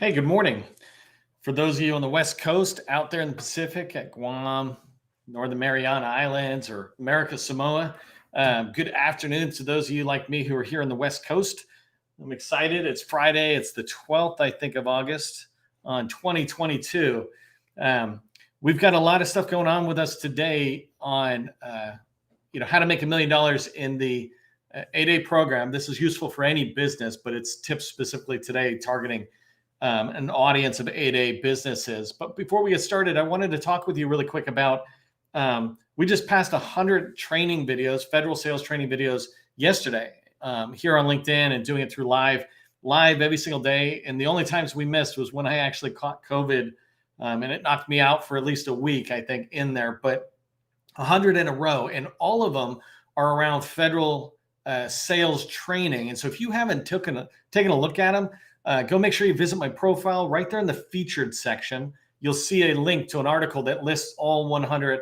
Hey, good morning. For those of you on the West Coast, out there in the Pacific at Guam, Northern Mariana Islands, or America Samoa, good afternoon to those of you like me who are here on the West Coast. I'm excited. It's Friday. It's the 12th, I think, of August on 2022. We've got a lot of stuff going on with us today on how to make $1 million in the 8A program. This is useful for any business, but it's tips specifically today targeting an audience of 8A businesses. But before we get started, I wanted to talk with you really quick about, we just passed 100 training videos, federal sales training videos yesterday here on LinkedIn, and doing it through live every single day. And the only times we missed was when I actually caught COVID, and it knocked me out for at least a week, I think, in there. But 100 in a row, and all of them are around federal sales training. And so if you haven't taken a look at them, go make sure you visit my profile. Right there in the featured section, you'll see a link to an article that lists all 100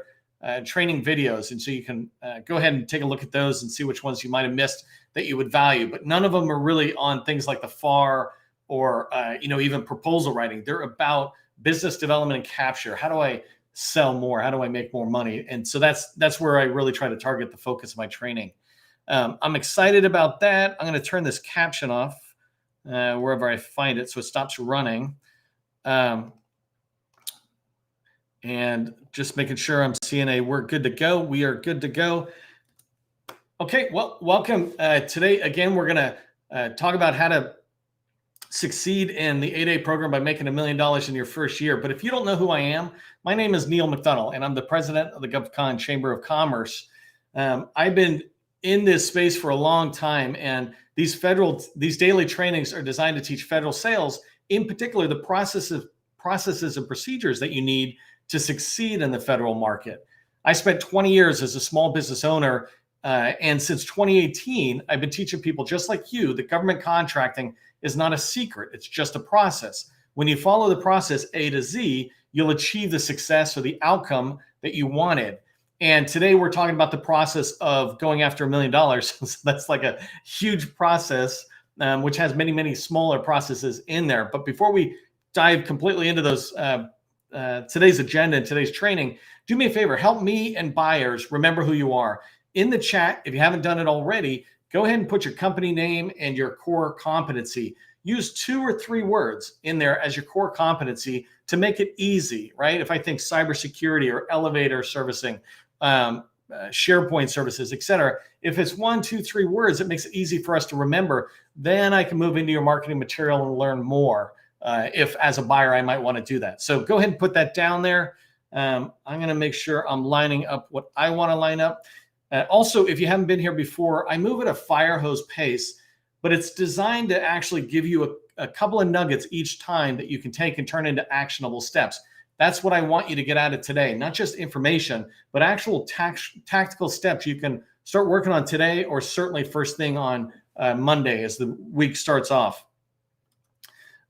training videos. And so you can go ahead and take a look at those and see which ones you might have missed that you would value. But none of them are really on things like the FAR or even proposal writing. They're about business development and capture. How do I sell more? How do I make more money? And so that's where I really try to target the focus of my training. I'm excited about that. I'm going to turn this caption off wherever I find it, so it stops running. And just making sure I'm seeing we're good to go. We are good to go. Okay, well, welcome. Today, again, we're going to talk about how to succeed in the 8A program by making $1 million in your first year. But if you don't know who I am, my name is Neil McDonald, and I'm the president of the GovCon Chamber of Commerce. I've been in this space for a long time, and these daily trainings are designed to teach federal sales, in particular, the processes and procedures that you need to succeed in the federal market. I spent 20 years as a small business owner, and since 2018, I've been teaching people just like you that government contracting is not a secret. It's just a process. When you follow the process A to Z, you'll achieve the success or the outcome that you wanted. And today we're talking about the process of going after $1 million. So that's like a huge process, which has many, many smaller processes in there. But before we dive completely into those, today's agenda and today's training, do me a favor, help me and buyers remember who you are. In the chat, if you haven't done it already, go ahead and put your company name and your core competency. Use 2 or 3 words in there as your core competency to make it easy, right? If I think cybersecurity or elevator servicing, SharePoint services, etc. If it's 1, 2, 3 words, it makes it easy for us to remember. Then I can move into your marketing material and learn more. If as a buyer, I might want to do that. So go ahead and put that down there. I'm going to make sure I'm lining up what I want to line up. Also, if you haven't been here before, I move at a fire hose pace, but it's designed to actually give you a couple of nuggets each time that you can take and turn into actionable steps. That's what I want you to get out of today, not just information, but actual tactical steps you can start working on today, or certainly first thing on Monday as the week starts off.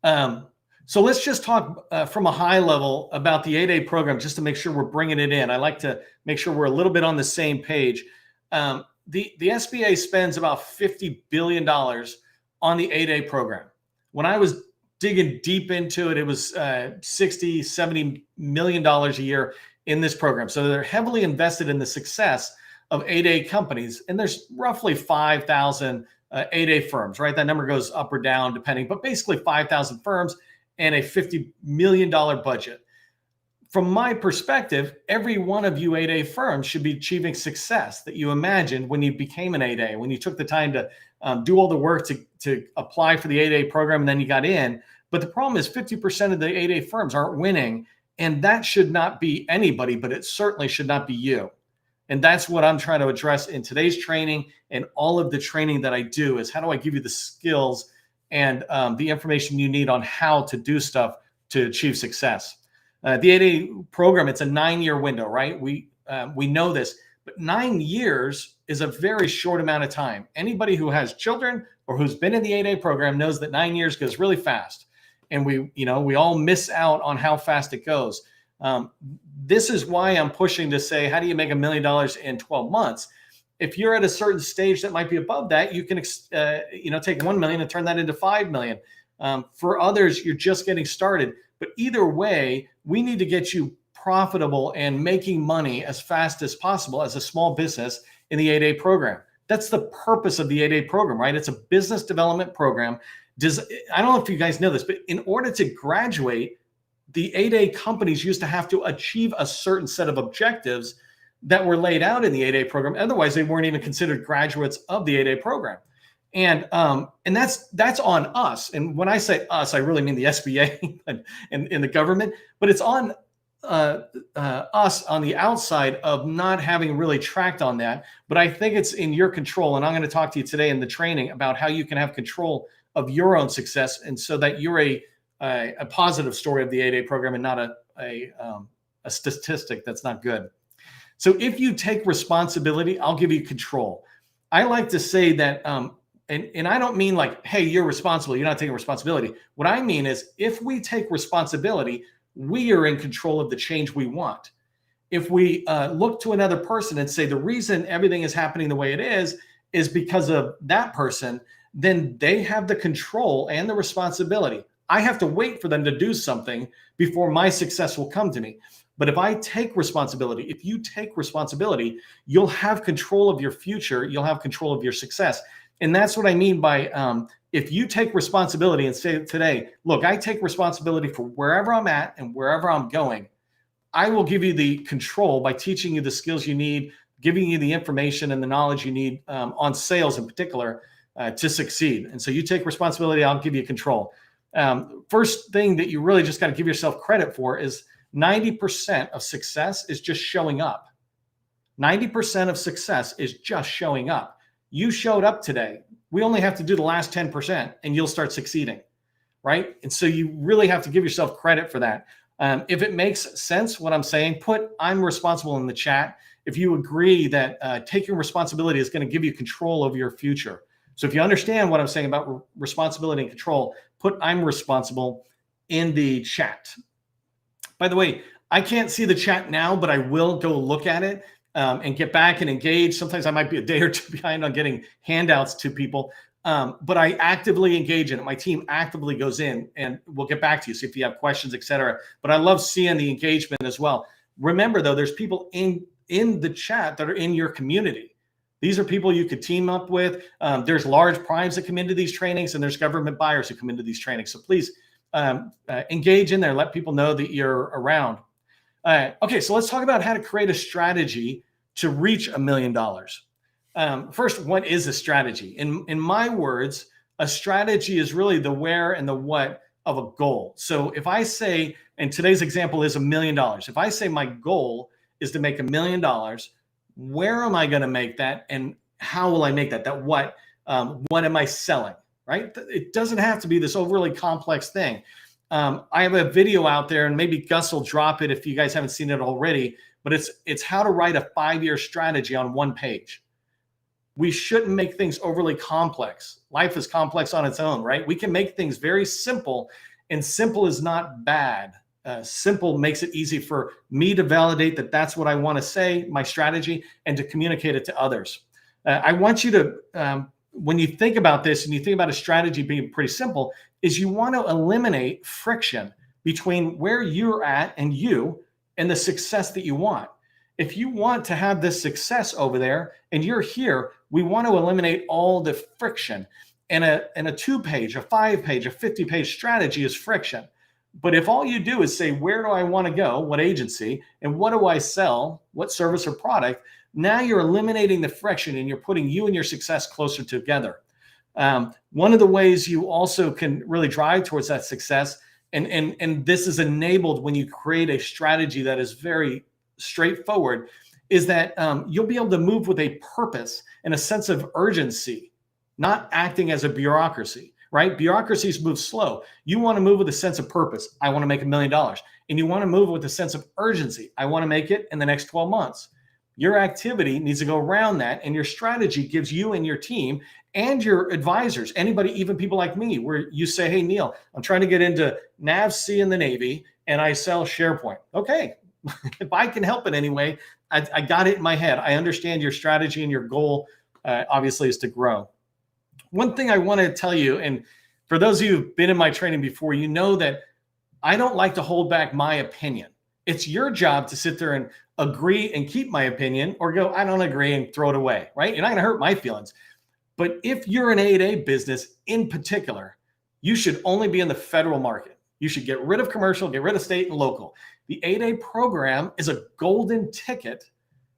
So let's just talk from a high level about the 8A program, just to make sure we're bringing it in. I like to make sure we're a little bit on the same page. The SBA spends about $50 billion on the 8A program. When I was digging deep into it, it was $60, $70 million a year in this program. So they're heavily invested in the success of 8A companies. And there's roughly 5,000 8A firms, right? That number goes up or down depending, but basically 5,000 firms and a $50 million budget. From my perspective, every one of you 8A firms should be achieving success that you imagined when you became an 8A, when you took the time to do all the work to apply for the 8A program, and then you got in. But the problem is 50% of the 8A firms aren't winning, and that should not be anybody, but it certainly should not be you. And that's what I'm trying to address in today's training, and all of the training that I do is how do I give you the skills and the information you need on how to do stuff to achieve success. The 8A program, it's a 9-year window, right? We know this, but 9 years is a very short amount of time. Anybody who has children or who's been in the 8A program knows that 9 years goes really fast. And we all miss out on how fast it goes. This is why I'm pushing to say, how do you make $1 million in 12 months? If you're at a certain stage that might be above that, you can take 1 million and turn that into 5 million. For others, you're just getting started. But either way, we need to get you profitable and making money as fast as possible as a small business in the 8A program. That's the purpose of the 8A program, right? It's a business development program. I don't know if you guys know this, but in order to graduate, the 8A companies used to have to achieve a certain set of objectives that were laid out in the 8A program. Otherwise, they weren't even considered graduates of the 8A program. And that's on us. And when I say us, I really mean the SBA and the government, but it's on us on the outside of not having really tracked on that. But I think it's in your control. And I'm going to talk to you today in the training about how you can have control of your own success, and so that you're a positive story of the 8A program and not a statistic that's not good. So if you take responsibility, I'll give you control. I like to say that, and I don't mean like, hey, you're responsible, you're not taking responsibility. What I mean is, if we take responsibility, we are in control of the change we want. If we look to another person and say the reason everything is happening the way it is because of that person, then they have the control and the responsibility. I have to wait for them to do something before my success will come to me. But if I take responsibility, if you take responsibility, you'll have control of your future. You'll have control of your success. And that's what I mean by if you take responsibility and say today, look, I take responsibility for wherever I'm at and wherever I'm going, I will give you the control by teaching you the skills you need, giving you the information and the knowledge you need on sales in particular to succeed. And so you take responsibility, I'll give you control. First thing that you really just got to give yourself credit for is 90% of success is just showing up. 90% of success is just showing up. You showed up today. We only have to do the last 10% and you'll start succeeding, right? And so you really have to give yourself credit for that. If it makes sense, what I'm saying, put I'm responsible in the chat. If you agree that taking responsibility is going to give you control over your future. So if you understand what I'm saying about responsibility and control, put I'm responsible in the chat. By the way, I can't see the chat now, but I will go look at it and get back and engage. Sometimes I might be a day or two behind on getting handouts to people, but I actively engage in it. My team actively goes in and we'll get back to you, see if you have questions, etc. But I love seeing the engagement as well. Remember though, there's people in the chat that are in your community. These are people you could team up with. There's large primes that come into these trainings, and there's government buyers who come into these trainings. So please engage in there. Let people know that you're around. Okay, so let's talk about how to create a strategy to reach $1 million. First, what is a strategy? In my words, a strategy is really the where and the what of a goal. So if I say, and today's example is $1 million. If I say my goal is to make $1 million, where am I going to make that, and how will I make that? That what am I selling, right? It doesn't have to be this overly complex thing. I have a video out there, and maybe Gus will drop it if you guys haven't seen it already, but it's how to write a 5-year strategy on one page. We shouldn't make things overly complex. Life is complex on its own, right? We can make things very simple, and simple is not bad. Simple makes it easy for me to validate that that's what I want to say, my strategy, and to communicate it to others. I want you to, when you think about this and you think about a strategy being pretty simple, is you want to eliminate friction between where you're at and you and the success that you want. If you want to have this success over there and you're here, we want to eliminate all the friction. And a 2-page, a 5-page, a 50-page strategy is friction. But if all you do is say, where do I want to go? What agency? And what do I sell? What service or product? Now you're eliminating the friction and you're putting you and your success closer together. One of the ways you also can really drive towards that success, and this is enabled when you create a strategy that is very straightforward, is that you'll be able to move with a purpose and a sense of urgency, not acting as a bureaucracy. Right? Bureaucracies move slow. You want to move with a sense of purpose. I want to make $1 million. And you want to move with a sense of urgency. I want to make it in the next 12 months. Your activity needs to go around that. And your strategy gives you and your team and your advisors, anybody, even people like me, where you say, hey, Neil, I'm trying to get into NAVC in the Navy and I sell SharePoint. Okay. If I can help in any way, I got it in my head. I understand your strategy, and your goal obviously is to grow. One thing I want to tell you, and For those of you who've been in my training before, you know that I don't like to hold back my opinion. It's your job to sit there and agree and keep my opinion, or go, I don't agree, and throw it away, right? You're not going to hurt my feelings. But if you're an 8A business in particular, you should only be in the federal market. You should get rid of commercial, get rid of state and local. The 8A program is a golden ticket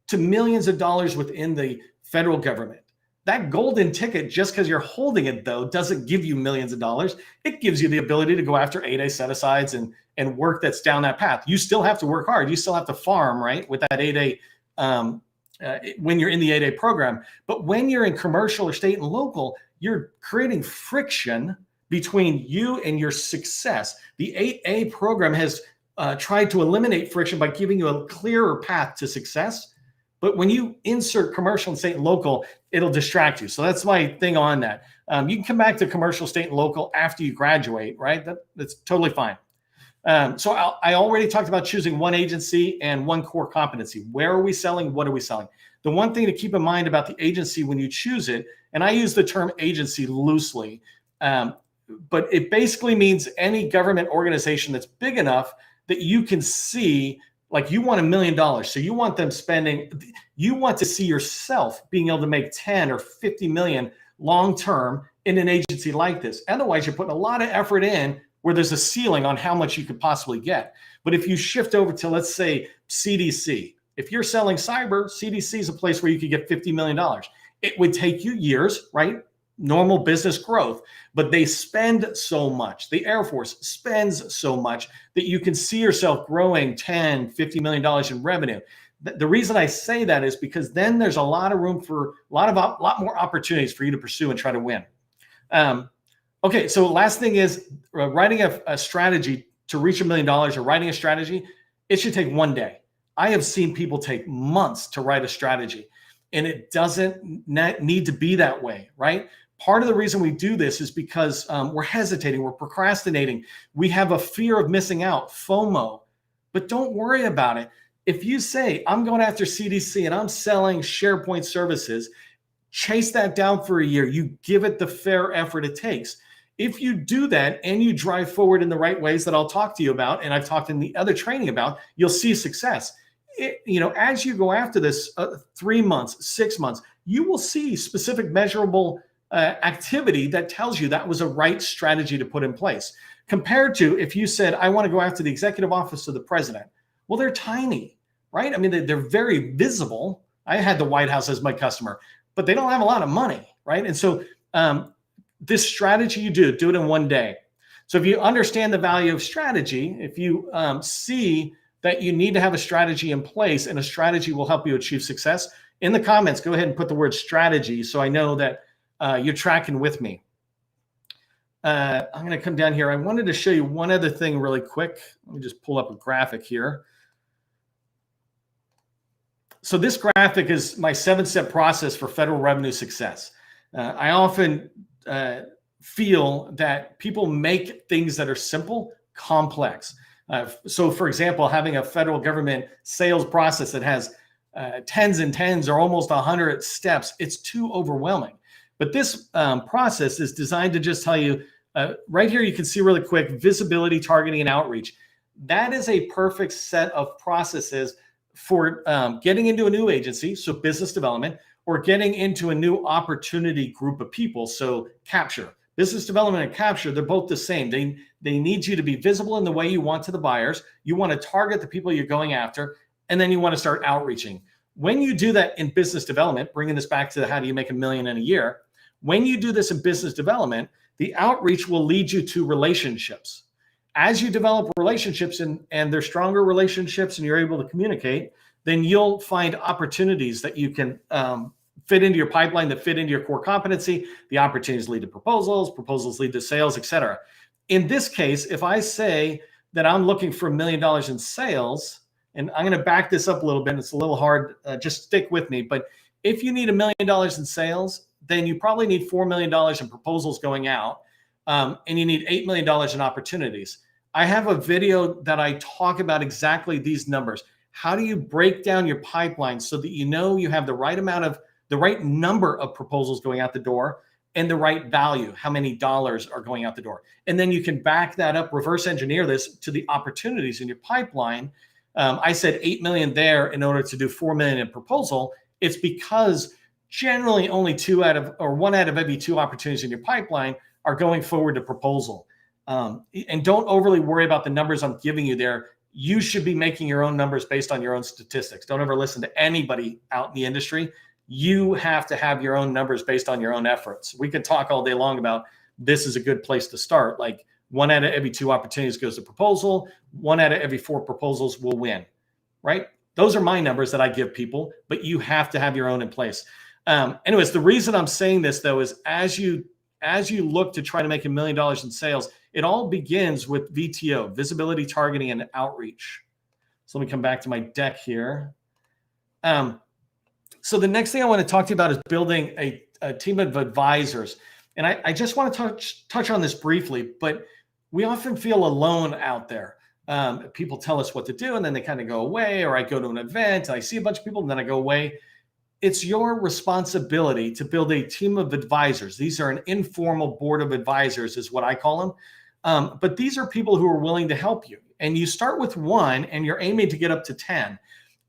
to millions of dollars within the federal government. That golden ticket, just because you're holding it, though, doesn't give you millions of dollars. It gives you the ability to go after 8A set-asides and work that's down that path. You still have to work hard. You still have to farm, right, with that 8A when you're in the 8A program. But when you're in commercial or state and local, you're creating friction between you and your success. The 8A program has tried to eliminate friction by giving you a clearer path to success. But when you insert commercial and state and local, it'll distract you. So that's my thing on that. You can come back to commercial, state, and local after you graduate, right? That's totally fine. So I already talked about choosing one agency and one core competency. Where are we selling? What are we selling? The one thing to keep in mind about the agency when you choose it, and I use the term agency loosely, but it basically means any government organization that's big enough that you can see, like you want $1 million. So you want them spending, you want to see yourself being able to make 10 or 50 million long-term in an agency like this. Otherwise, you're putting a lot of effort in where there's a ceiling on how much you could possibly get. But if you shift over to, let's say, CDC, if you're selling cyber, CDC is a place where you could get $50 million. It would take you years, right? Normal business growth, but they spend so much. The Air Force spends so much that you can see yourself growing $10, $50 million in revenue. The reason I say that is because then there's a lot of room for a lot more opportunities for you to pursue and try to win. Okay, so last thing is writing a strategy to reach $1 million, or writing a strategy. It should take one day. I have seen people take months to write a strategy, and it doesn't need to be that way, right? Part of the reason we do this is because we're hesitating, we're procrastinating. We have a fear of missing out, FOMO, but don't worry about it. If you say, I'm going after CDC and I'm selling SharePoint services, chase that down for a year. You give it the fair effort it takes. If you do that and you drive forward in the right ways that I'll talk to you about, and I've talked in the other training about, you'll see success. As you go after this 3 months, 6 months, you will see specific measurable activity that tells you that was a right strategy to put in place. Compared to if you said, I want to go after the executive office of the president. Well, they're tiny, right? I mean, they're very visible. I had the White House as my customer, but they don't have a lot of money, right? And so this strategy you do it in one day. So if you understand the value of strategy, if you see that you need to have a strategy in place, and a strategy will help you achieve success, in the comments, go ahead and put the word strategy so I know that you're tracking with me. I'm going to come down here. I wanted to show you one other thing really quick. Let me just pull up a graphic here. So this graphic is my 7-step process for federal revenue success. I often feel that people make things that are simple complex. So for example, having a federal government sales process that has tens and tens or almost 100 steps, it's too overwhelming. But this process is designed to just tell you, right here, you can see really quick, visibility, targeting, and outreach. That is a perfect set of processes for getting into a new agency, so business development, or getting into a new opportunity group of people, so capture. Business development and capture, they're both the same. They need you to be visible in the way you want to the buyers. You want to target the people you're going after, and then you want to start outreaching. When you do that in business development, bringing this back to how do you make $1 million in a year, when you do this in business development, the outreach will lead you to relationships. As you develop relationships and they're stronger relationships and you're able to communicate, then you'll find opportunities that you can fit into your pipeline, that fit into your core competency. The opportunities lead to proposals lead to sales, etc. In this case, if I say that I'm looking for $1 million in sales, and I'm going to back this up a little bit, it's a little hard, just stick with me, but if you need $1 million in sales, then you probably need $4 million in proposals going out, and you need $8 million in opportunities. I have a video that I talk about exactly these numbers. How do you break down your pipeline so that you know you have the right number of proposals going out the door, and the right value, how many dollars are going out the door. And then you can back that up, reverse engineer this to the opportunities in your pipeline. I said 8 million there in order to do 4 million in proposal. It's because generally only one out of every 2 opportunities in your pipeline are going forward to proposal. And don't overly worry about the numbers I'm giving you there. You should be making your own numbers based on your own statistics. Don't ever listen to anybody out in the industry. You have to have your own numbers based on your own efforts. We could talk all day long about this is a good place to start. Like 1 out of every 2 opportunities goes to proposal. 1 out of every 4 proposals will win, right? Those are my numbers that I give people, but you have to have your own in place. Anyways, the reason I'm saying this though is as you look to try to make $1 million in sales, it all begins with VTO, visibility, targeting, and outreach. So let me come back to my deck here. So the next thing I want to talk to you about is building a team of advisors. And I just want to touch on this briefly, but we often feel alone out there. People tell us what to do and then they kind of go away, or I go to an event and I see a bunch of people and then I go away. It's your responsibility to build a team of advisors. These are an informal board of advisors is what I call them. But these are people who are willing to help you. And you start with 1 and you're aiming to get up to 10.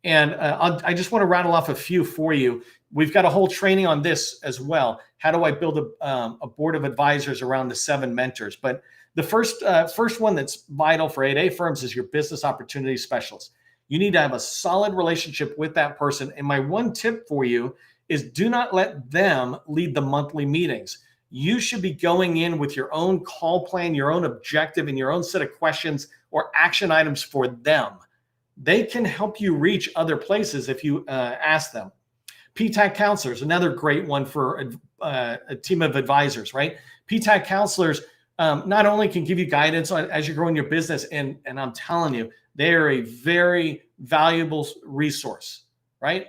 And I just want to rattle off a few for you. We've got a whole training on this as well. How do I build a board of advisors around the 7 mentors? But the first one that's vital for 8A firms is your business opportunity specialist. You need to have a solid relationship with that person. And my one tip for you is do not let them lead the monthly meetings. You should be going in with your own call plan, your own objective, and your own set of questions or action items for them. They can help you reach other places if you ask them. PTAC counselors, another great one for a team of advisors, right? PTAC counselors not only can give you guidance as you're growing your business, and I'm telling you, they are a very valuable resource, right?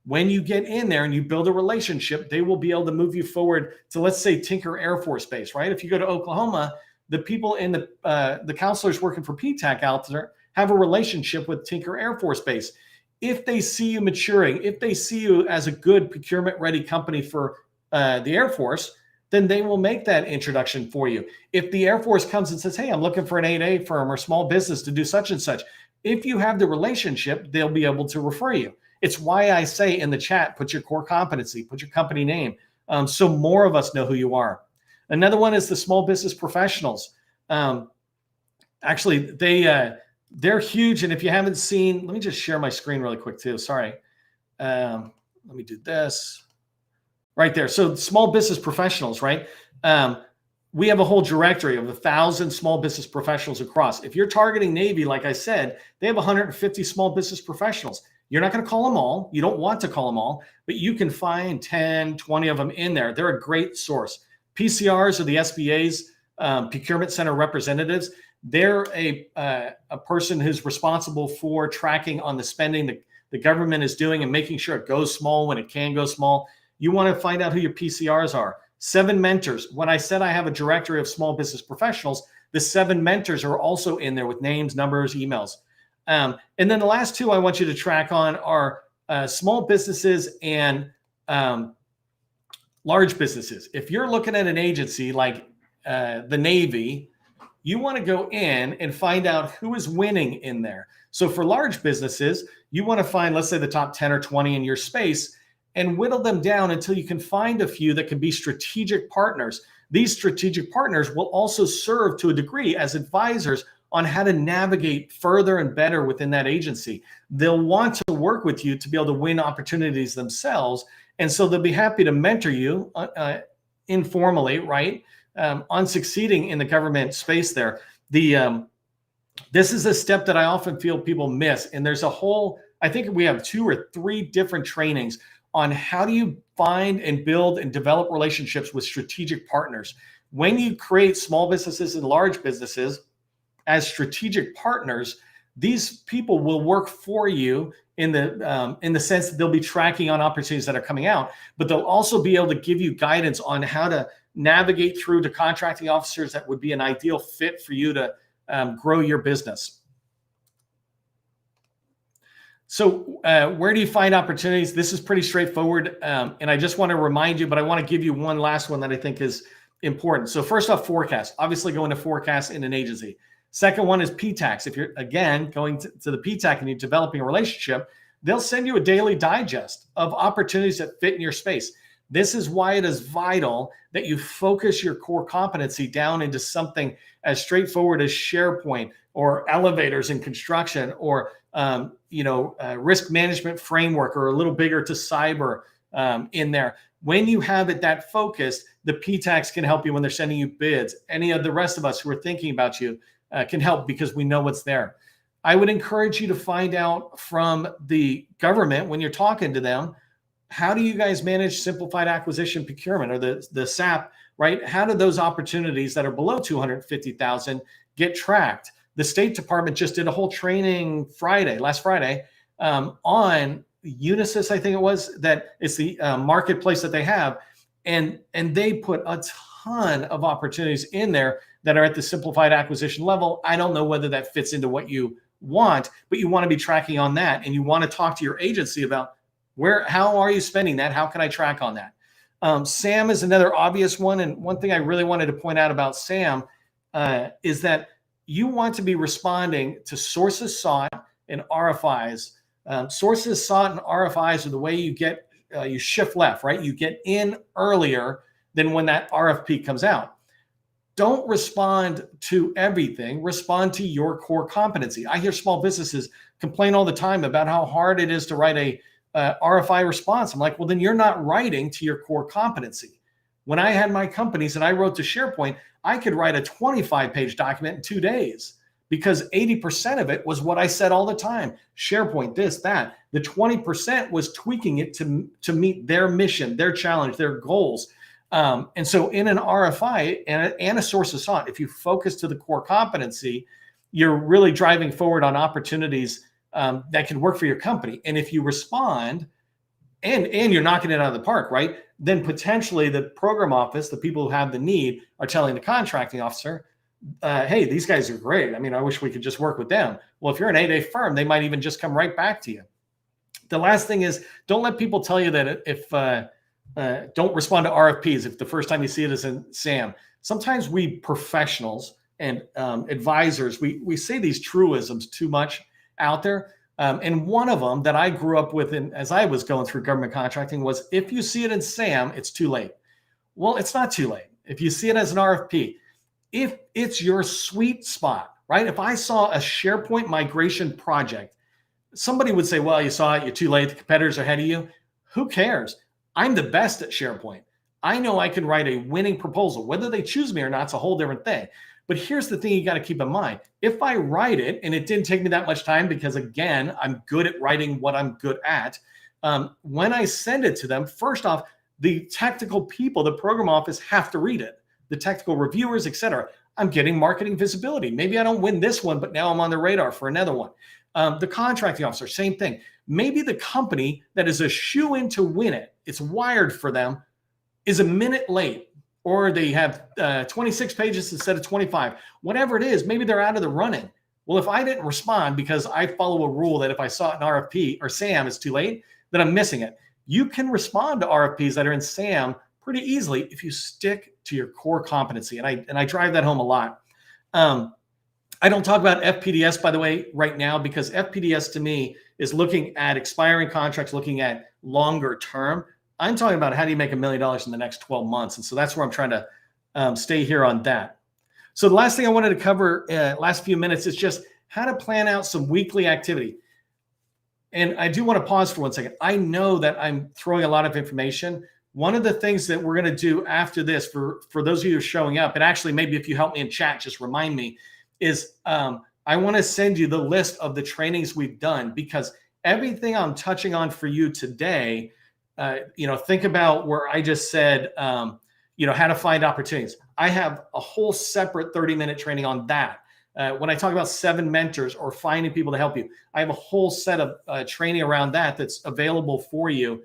When you get in there and you build a relationship, they will be able to move you forward to, let's say, Tinker Air Force Base, right? If you go to Oklahoma, the people in the counselors working for PTAC out there have a relationship with Tinker Air Force Base. If they see you maturing, if they see you as a good procurement-ready company for the Air Force, then they will make that introduction for you. If the Air Force comes and says, hey, I'm looking for an 8A firm or small business to do such and such, if you have the relationship, they'll be able to refer you. It's why I say in the chat, put your core competency, put your company name, so more of us know who you are. Another one is the small business professionals. Actually, they're huge. And if you haven't seen, let me just share my screen really quick too. Sorry. Let me do this. Right there. So small business professionals, right? We have a whole directory of 1,000 small business professionals across. If you're targeting Navy, like I said, they have 150 small business professionals. You're not going to call them all. You don't want to call them all, but you can find 10, 20 of them in there. They're a great source. PCRs or the SBA's procurement center representatives. They're a person who's responsible for tracking on the spending the government is doing and making sure it goes small when it can go small. You want to find out who your PCRs are. 7 mentors. When I said I have a directory of small business professionals, the 7 mentors are also in there with names, numbers, emails. And then the last 2 I want you to track on are small businesses and large businesses. If you're looking at an agency like the Navy, you want to go in and find out who is winning in there. So for large businesses, you want to find, let's say, the top 10 or 20 in your space and whittle them down until you can find a few that can be strategic partners. These strategic partners will also serve to a degree as advisors on how to navigate further and better within that agency. They'll want to work with you to be able to win opportunities themselves. And so they'll be happy to mentor you informally, right, on succeeding in the government space there. This is a step that I often feel people miss. And there's a whole, I think we have 2 or 3 different trainings on how do you find and build and develop relationships with strategic partners. When you create small businesses and large businesses as strategic partners, these people will work for you in the sense that they'll be tracking on opportunities that are coming out, but they'll also be able to give you guidance on how to navigate through to contracting officers that would be an ideal fit for you to grow your business. So where do you find opportunities? This is pretty straightforward. And I just want to remind you, but I want to give you one last one that I think is important. So first off, forecast. Obviously go into forecast in an agency. Second one is PTAX. If you're, again, going to the PTAC and you're developing a relationship, they'll send you a daily digest of opportunities that fit in your space. This is why it is vital that you focus your core competency down into something as straightforward as SharePoint or elevators in construction or risk management framework, or a little bigger to cyber in there. When you have it that focused, the PTACs can help you when they're sending you bids. Any of the rest of us who are thinking about you can help because we know what's there. I would encourage you to find out from the government when you're talking to them, how do you guys manage simplified acquisition procurement, or the SAP, right? How do those opportunities that are below 250,000 get tracked? The State Department just did a whole training last Friday, on Unisys, I think it was, that it's the marketplace that they have. And they put a ton of opportunities in there that are at the simplified acquisition level. I don't know whether that fits into what you want, but you want to be tracking on that. And you want to talk to your agency about how are you spending that? How can I track on that? SAM is another obvious one. And one thing I really wanted to point out about SAM is that you want to be responding to sources sought and RFIs. Sources sought and RFIs are the way you shift left, right? You get in earlier than when that RFP comes out. Don't respond to everything. Respond to your core competency. I hear small businesses complain all the time about how hard it is to write a RFI response. I'm like, well, then you're not writing to your core competency. When I had my companies and I wrote to SharePoint, I could write a 25-page document in 2 days because 80% of it was what I said all the time. SharePoint, this, that. The 20% was tweaking it to meet their mission, their challenge, their goals. And so in an RFI and a source of sought, if you focus to the core competency, you're really driving forward on opportunities that can work for your company. And if you respond and you're knocking it out of the park, right? Then potentially the program office, the people who have the need, are telling the contracting officer, hey, these guys are great. I mean, I wish we could just work with them. Well, if you're an 8A firm, they might even just come right back to you. The last thing is, don't let people tell you that if don't respond to RFPs if the first time you see it is in SAM. Sometimes we professionals and advisors, we say these truisms too much out there. And one of them that I grew up with as I was going through government contracting was, if you see it in SAM, it's too late. Well, it's not too late. If you see it as an RFP, if it's your sweet spot, right? If I saw a SharePoint migration project, somebody would say, well, you saw it, you're too late, the competitors are ahead of you. Who cares? I'm the best at SharePoint. I know I can write a winning proposal. Whether they choose me or not, it's a whole different thing. But here's the thing you got to keep in mind. If I write it, and it didn't take me that much time because, again, I'm good at writing what I'm good at, when I send it to them, first off, the technical people, the program office, have to read it. The technical reviewers, et cetera. I'm getting marketing visibility. Maybe I don't win this one, but now I'm on the radar for another one. The contracting officer, same thing. Maybe the company that is a shoe-in to win it, it's wired for them, is a minute late, or they have 26 pages instead of 25. Whatever it is, maybe they're out of the running. Well, if I didn't respond because I follow a rule that if I saw an RFP or SAM is too late, then I'm missing it. You can respond to RFPs that are in SAM pretty easily if you stick to your core competency. And I drive that home a lot. I don't talk about FPDS, by the way, right now, because FPDS to me is looking at expiring contracts, looking at longer term. I'm talking about how do you make $1 million in the next 12 months. And so that's where I'm trying to stay here on that. So the last thing I wanted to cover last few minutes is just how to plan out some weekly activity. And I do want to pause for 1 second. I know that I'm throwing a lot of information. One of the things that we're going to do after this, for those of you who are showing up, and actually maybe if you help me in chat, just remind me, is I want to send you the list of the trainings we've done, because everything I'm touching on for you today, think about where I just said, how to find opportunities. I have a whole separate 30-minute training on that. When I talk about 7 mentors or finding people to help you, I have a whole set of training around that's available for you.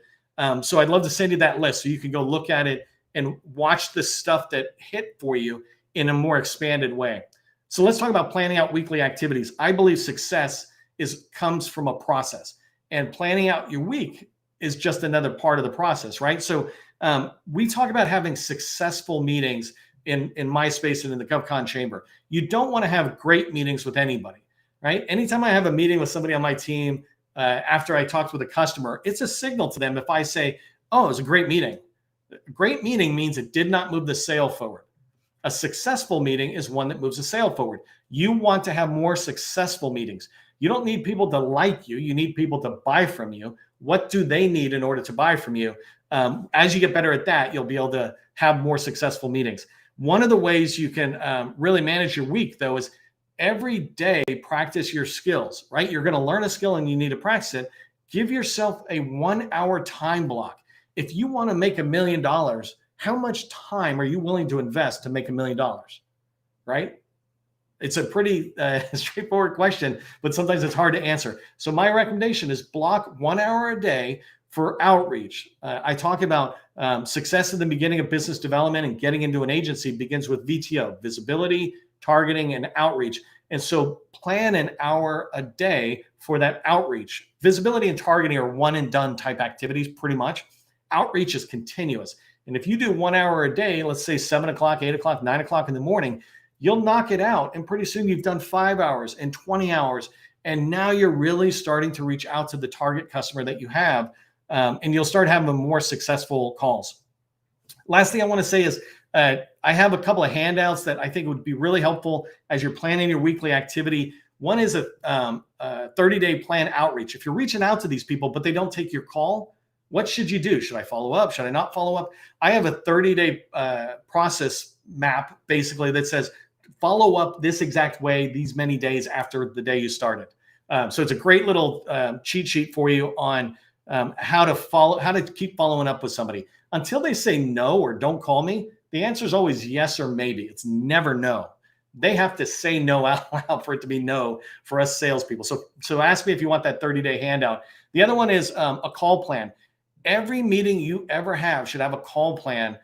So I'd love to send you that list so you can go look at it and watch the stuff that hit for you in a more expanded way. So let's talk about planning out weekly activities. I believe success comes from a process. and planning out your week is just another part of the process, right? So we talk about having successful meetings in my space and in the GovCon chamber. You don't want to have great meetings with anybody, right? Anytime I have a meeting with somebody on my team, after I talked with a customer, it's a signal to them if I say, oh, it was a great meeting. A great meeting means it did not move the sale forward. A successful meeting is one that moves the sale forward. You want to have more successful meetings. You don't need people to like you. You need people to buy from you. What do they need in order to buy from you? As you get better at that, you'll be able to have more successful meetings. One of the ways you can really manage your week, though, is every day practice your skills, right? You're going to learn a skill and you need to practice it. Give yourself a 1 hour time block. If you want to make $1 million, how much time are you willing to invest to make $1 million, right? It's a pretty straightforward question, but sometimes it's hard to answer. So my recommendation is block 1 hour a day for outreach. I talk about success in the beginning of business development and getting into an agency begins with VTO, visibility, targeting, and outreach. And so plan an hour a day for that outreach. Visibility and targeting are one and done type activities pretty much. Outreach is continuous. And if you do 1 hour a day, let's say 7 o'clock, 8 o'clock, 9 o'clock in the morning, you'll knock it out. And pretty soon you've done 5 hours and 20 hours. And now you're really starting to reach out to the target customer that you have. And you'll start having more successful calls. Last thing I want to say is I have a couple of handouts that I think would be really helpful as you're planning your weekly activity. One is a 30-day plan outreach. If you're reaching out to these people, but they don't take your call, what should you do? Should I follow up? Should I not follow up? I have a 30-day process map basically that says follow up this exact way these many days after the day you started. So it's a great little cheat sheet for you on how to keep following up with somebody. Until they say no or don't call me, the answer is always yes or maybe. It's never no. They have to say no out loud for it to be no for us salespeople. So ask me if you want that 30-day handout. The other one is a call plan. Every meeting you ever have should have a call plan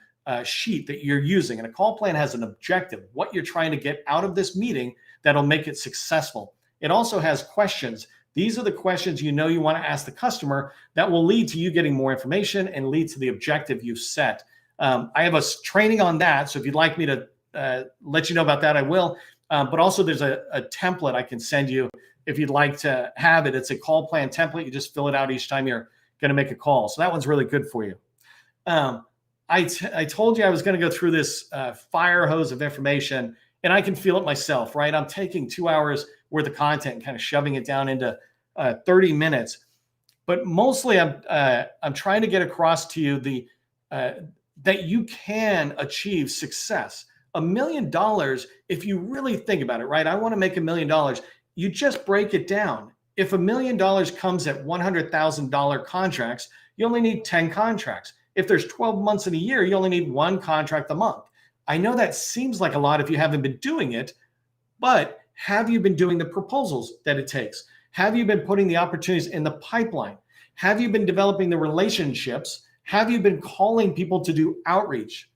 sheet that you're using. And a call plan has an objective, what you're trying to get out of this meeting that'll make it successful. It also has questions. These are the questions you know you want to ask the customer that will lead to you getting more information and lead to the objective you've set. I have a training on that. So if you'd like me to let you know about that, I will. But also there's a template I can send you if you'd like to have it. It's a call plan template. You just fill it out each time you're going to make a call. So that one's really good for you. I told you I was going to go through this fire hose of information, and I can feel it myself, right? I'm taking 2 hours worth of content and kind of shoving it down into 30 minutes. But mostly I'm trying to get across to you that you can achieve success. $1 million, if you really think about it, right? I want to make $1 million. You just break it down. If $1 million comes at $100,000 contracts, you only need 10 contracts. If there's 12 months in a year, you only need 1 contract a month. I know that seems like a lot if you haven't been doing it, but have you been doing the proposals that it takes? Have you been putting the opportunities in the pipeline? Have you been developing the relationships? Have you been calling people to do outreach?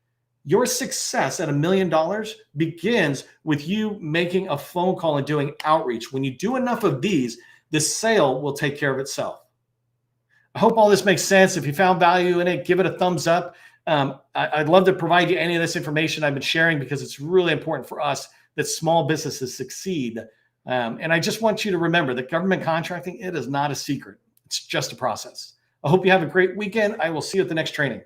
Your success at $1 million begins with you making a phone call and doing outreach. When you do enough of these, the sale will take care of itself. I hope all this makes sense. If you found value in it, give it a thumbs up. I'd love to provide you any of this information I've been sharing because it's really important for us that small businesses succeed. And I just want you to remember that government contracting, it is not a secret. It's just a process. I hope you have a great weekend. I will see you at the next training.